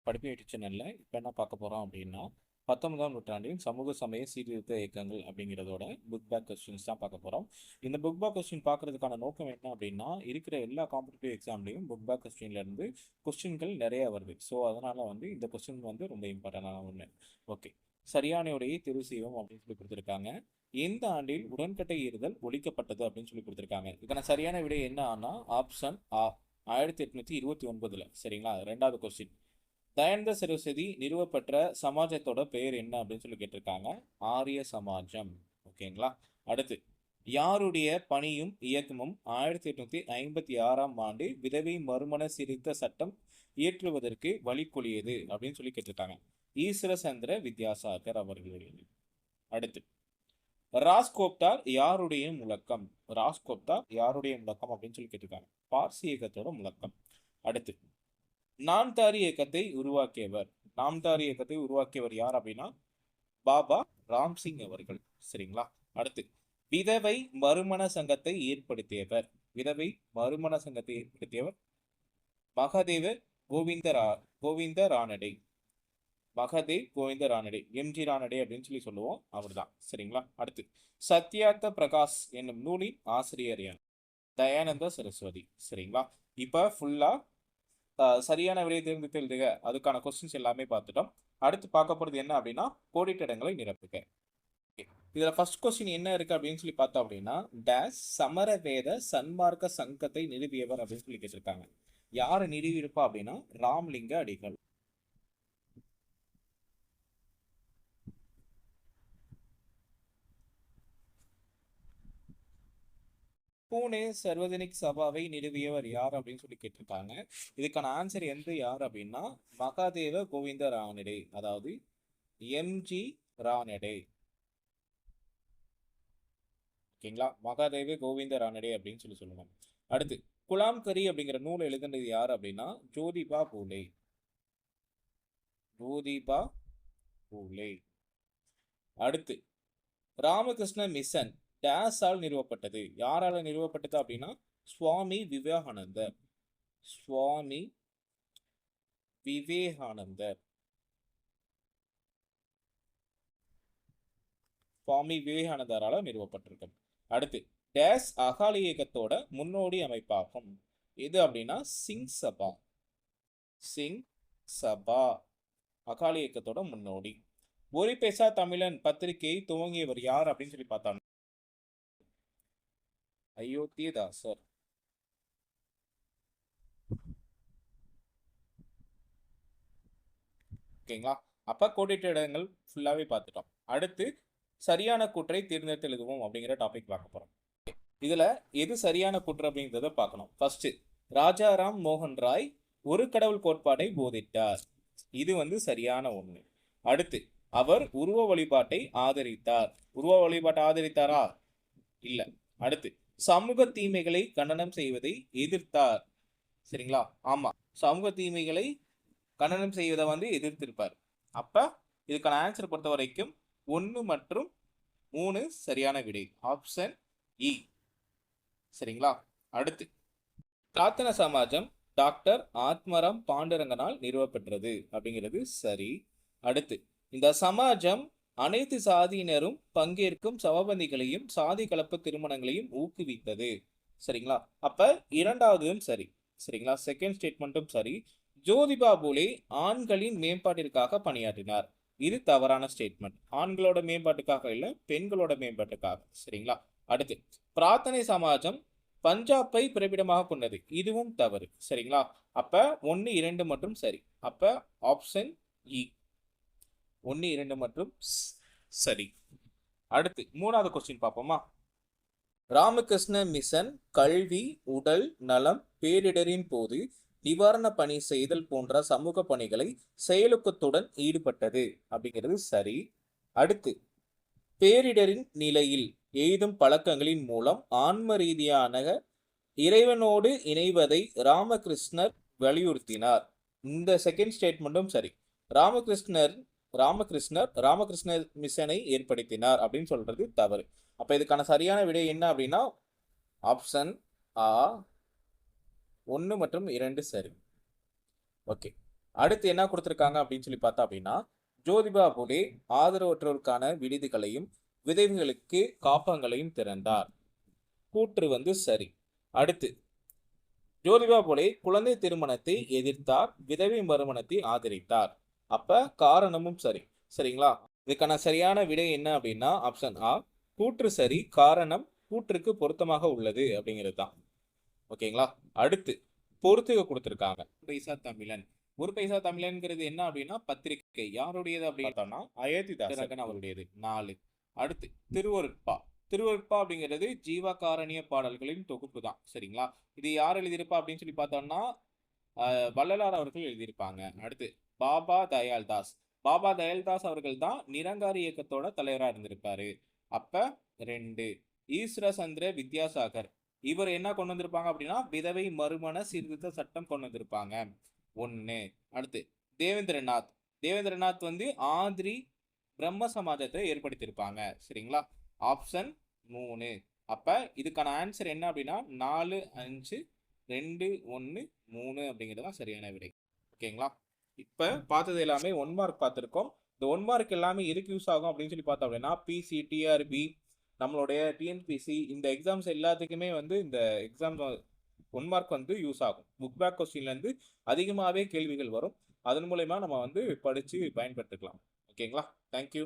படிப்பு யூடியூப் சேனல்ல இப்போ என்ன பார்க்க போறோம் அப்படின்னா 19ஆம் நூற்றாண்டின் சமூக சமய சீர்திருத்த இயக்கங்கள் அப்படிங்கிறதோட புக் பேக் கொஸ்டின்ஸ் தான் பார்க்க போறோம். இந்த புக் பேக் கொஸ்டின் பார்க்கறதுக்கான நோக்கம் என்ன அப்படின்னா, இருக்கிற எல்லா காம்படிட்டிவ் எக்ஸாம்லையும் புக் பேக் கொஸ்டின்ல இருந்து கொஸ்டின்கள் நிறைய வருது. ஸோ அதனால இந்த கொஸ்டின் ரொம்ப இம்பார்ட்டன்டான ஒன்று. ஓகே, சரியான விடையை தேர்வு செய்வோம் அப்படின்னு சொல்லி கொடுத்துருக்காங்க. எந்த ஆண்டில் உடன்கட்டை ஏறுதல் ஒழிக்கப்பட்டது அப்படின்னு சொல்லி கொடுத்துருக்காங்க. இதுக்கான சரியான விடை என்ன ஆனா ஆப்ஷன் ஆ 1829. சரிங்களா? ரெண்டாவது கொஸ்டின், தயானந்த சரஸ்வதி நிறுவப்பெற்ற சமாஜத்தோட பெயர் என்ன அப்படின்னு சொல்லி கேட்டிருக்காங்க. ஆரிய சமாஜம். ஓகேங்களா? அடுத்து, யாருடைய பணியும் இயக்கமும் 1856ஆம் ஆண்டு விதவை மறுமண சீர்திருத்த சட்டம் இயற்றுவதற்கு வழிகொலியது அப்படின்னு சொல்லி கேட்டிருக்காங்க. ஈஸ்வர சந்திர வித்யாசாகர் அவர்களுடையது. அடுத்து, ராஸ்கோப்டார் யாருடைய முழக்கம்? ராஸ்கோப்டார் யாருடைய முழக்கம் அப்படின்னு சொல்லி கேட்டிருக்காங்க. பார்சி இயக்கத்தோட முழக்கம். அடுத்து, நாம்தாரி இயக்கத்தை உருவாக்கியவர். நாம்தாரி இயக்கத்தை உருவாக்கியவர் யார் அப்படின்னா பாபா ராம்சிங் அவர்கள். சரிங்களா? அடுத்து, விதவை மறுமண சங்கத்தை ஏற்படுத்தியவர். விதவை மறுமண சங்கத்தை ஏற்படுத்தியவர் மகதேவ கோவிந்த ரானடே. மகதேவ் கோவிந்த ரானடே, எம்ஜி ரானடே அப்படின்னு சொல்லி சொல்லுவோம், அவர் தான். சரிங்களா? அடுத்து, சத்யார்த்த பிரகாஷ் என்னும் நூலின் ஆசிரியர் யார்? தயானந்த சரஸ்வதி. சரிங்களா? இப்ப ஃபுல்லா சரியான விடையை தேர்ந்தெடுத்து எழுதுக. அதுக்கான கொஸ்டின்ஸ் எல்லாமே பார்த்துட்டோம். அடுத்து பார்க்க போறது என்ன அப்படின்னா, கோடிட்ட இடங்களை நிரப்புக. இதுல ஃபர்ஸ்ட் கொஸ்டின் என்ன இருக்கு அப்படின்னு சொல்லி பார்த்தோம் அப்படின்னா, டேஸ் சமரவேத சன்மார்க்க சங்கத்தை நிறுவியவர் அப்படின்னு சொல்லி கேட்டிருக்காங்க. யாரு நிறுவியிருப்பா அப்படின்னா ராம்லிங்க அடிகள். பூனே சர்வஜனிக் சபாவை நிறுவியவர் யார் அப்படின்னு சொல்லி கேட்டிருக்காங்க. இதுக்கான ஆன்சர் யார் அப்படின்னா மகாதேவ கோவிந்த ரானடே, அதாவது எம்ஜி ரானடே. ஓகேங்களா? மகாதேவ கோவிந்த ரானடே அப்படின்னு சொல்லி சொல்லுவாங்க. அடுத்து, குலாம் கரி அப்படிங்கிற நூலை எழுதுனது யார் அப்படின்னா ஜோதிபா பூலே. ஜோதிபா பூலே. அடுத்து, ராமகிருஷ்ண மிஷன் டேஸால் நிறுவப்பட்டது. யாரால நிறுவப்பட்டது அப்படின்னா சுவாமி விவேகானந்தர். சுவாமி விவேகானந்தர். சுவாமி விவேகானந்தரால நிறுவப்பட்டிருக்கு. அடுத்து, டேஸ் அகாலி இயக்கத்தோட முன்னோடி அமைப்பாகும். எது அப்படின்னா சிங் சபா. சிங் சபா அகாலி இயக்கத்தோட முன்னோடி. ஒரு பேசா தமிழன் பத்திரிகையை துவங்கியவர் யார் அப்படின்னு சொல்லி பார்த்தாங்க. அயோத்தியதாசர். ஓகேங்களா? அப்ப கோடிட்ட இடங்கள் ஃபுல்லாவே பார்த்துட்டோம். அடுத்து, சரியான கூற்றை தேர்ந்தெடுத்து எழுதுவோம் அப்படிங்கிற டாபிக் பார்க்க போறோம். இதுல எது சரியான கூற்று அப்படிங்கிறத பார்க்கணும். ஃபர்ஸ்ட், ராஜாராம் மோகன் ராய் ஒரு கடவுள் கோட்பாட்டை போதித்தார். இது சரியான ஒண்ணு. அடுத்து, அவர் உருவ வழிபாட்டை ஆதரித்தார். உருவ வழிபாட்டை ஆதரித்தாரா? இல்ல. அடுத்து, சமூக தீமைகளை கண்டனம் செய்வதை எதிர்த்தார். சரிங்களா? ஆமா, சமூக தீமைகளை கண்டனம் செய்வதை எதிர்த்திருப்பார். அப்ப இதுக்கான ஆன்சர் பொறுத்த வரைக்கும் 1 மற்றும் 3 சரியான விடை. ஆப்ஷன் இ. சரிங்களா? அடுத்து, பிரார்த்தன சமாஜம் டாக்டர் ஆத்மராம் பாண்டுரங்கனால் நிறுவப்பெற்றது அப்படிங்கிறது சரி. அடுத்து, இந்த சமாஜம் அனைத்து சாதியினரும் பங்கேற்கும் சமபந்திகளையும் சாதி கலப்பு திருமணங்களையும் ஊக்குவித்தது. சரிங்களா? அப்ப இரண்டாவதும் சரி. சரிங்களா? செகண்ட் ஸ்டேட்மெண்ட்டும் சரி. ஜோதிபா பூலே ஆண்களின் மேம்பாட்டிற்காக பணியாற்றினார். இது தவறான ஸ்டேட்மெண்ட். ஆண்களோட மேம்பாட்டுக்காக இல்ல, பெண்களோட மேம்பாட்டுக்காக. சரிங்களா? அடுத்து, பிரார்த்தனை சமாஜம் பஞ்சாபை பிறப்பிடமாக கொண்டது. இதுவும் தவறு. சரிங்களா? அப்ப 1, 2 மற்றும் சரி. அப்ப ஆப்ஷன் இ 1, 2 மற்றும் சரி. அடுத்து, மூணாவது கொஸ்டின் பார்ப்போமா? ராமகிருஷ்ண மிஷன் கல்வி, உடல் நலம், பேரிடரின் போது நிவாரண பணி செய்தல் போன்ற சமூக பணிகளை செயலுக்கத்துடன் ஈடுபட்டது அப்படிங்கிறது சரி. அடுத்து, பேரிடரின் நிலையில் எய்தும் பழக்கங்களின் மூலம் ஆன்ம ரீதியான இறைவனோடு இணைவதை ராமகிருஷ்ணர் வலியுறுத்தினார். இந்த செகண்ட் ஸ்டேட்மெண்ட்டும் சரி. ராமகிருஷ்ண மிஷனை ஏற்படுத்தினார் அப்படின்னு சொல்றது தவறு. அப்ப இதுக்கான சரியான விடை என்ன அப்படின்னா ஆப்ஷன் ஆ 1 மற்றும் 2 சரி. ஓகே. அடுத்து என்ன கொடுத்துருக்காங்க அப்படின்னு சொல்லி பார்த்தா அப்படின்னா, ஜோதிபா புலே ஆதரவற்றோருக்கான விடுதிகளையும் விதவைகளுக்கு காப்பகங்களையும் திறந்தார். கூற்று வந்து சரி. அடுத்து ஜோதிபா புலே குழந்தை திருமணத்தை எதிர்த்தார், விதவை மறுமணத்தை ஆதரித்தார். அப்ப காரணமும் சரி. சரிங்களா? இதுக்கான சரியான விடை என்ன அப்படின்னா ஆப்ஷன் ஆ. கூற்று சரி, காரணம் கூற்றுக்கு பொருத்தமாக உள்ளது அப்படிங்கிறது தான். ஓகேங்களா? அடுத்து பொறுத்துக கொடுத்துருக்காங்க. பைசா தமிழன். ஒரு பைசா தமிழன்கிறது என்ன அப்படின்னா பத்திரிகை. யாருடையது அப்படின்னு பார்த்தோம்னா அயோத்திதாசன் அவருடையது. 4. அடுத்து திருவருட்பா. திருவருட்பா அப்படிங்கிறது ஜீவகாரணிய பாடல்களின் தொகுப்பு தான். சரிங்களா? இது யார் எழுதியிருப்பா அப்படின்னு சொல்லி பார்த்தோம்னா வள்ளலார் அவர்கள் எழுதியிருப்பாங்க. அடுத்து பாபா தயாள்தாஸ். பாபா தயாள்தாஸ் அவர்கள் தான் நிரங்காரி இயக்கத்தோட தலைவராக இருந்திருப்பாரு. அப்ப 2. ஈஸ்வர சந்திர வித்யாசாகர். இவர் என்ன கொண்டு வந்திருப்பாங்க அப்படின்னா விதவை மறுமண சீர்திருத்த சட்டம் கொண்டு வந்திருப்பாங்க. 1. அடுத்து தேவேந்திரநாத். தேவேந்திரநாத் வந்து ஆதிரி பிரம்ம சமாஜத்தை ஏற்படுத்தியிருப்பாங்க. சரிங்களா? ஆப்ஷன் 3. அப்ப இதுக்கான ஆன்சர் என்ன அப்படின்னா 4, 5, 2, 1, 3 அப்படிங்கிறது தான் சரியான விடை. ஓகேங்களா? இப்ப பார்த்தது எல்லாமே 1 மார்க் பார்த்துருக்கோம். இந்த 1 மார்க் எல்லாமே எதுக்கு யூஸ் ஆகும் அப்படின்னு சொல்லி பார்த்தோம் அப்படின்னா பிசி, டிஆர்பி, நம்மளுடைய டிஎன்பிசி இந்த எக்ஸாம்ஸ் எல்லாத்துக்குமே வந்து இந்த எக்ஸாம் 1 மார்க் வந்து யூஸ் ஆகும். புக் பேக் கொஸ்டின்லேருந்து அதிகமாகவே கேள்விகள் வரும். அதன் மூலயமா நம்ம வந்து படித்து பயன்பெற்றுக்கலாம். ஓகேங்களா? தேங்க்யூ.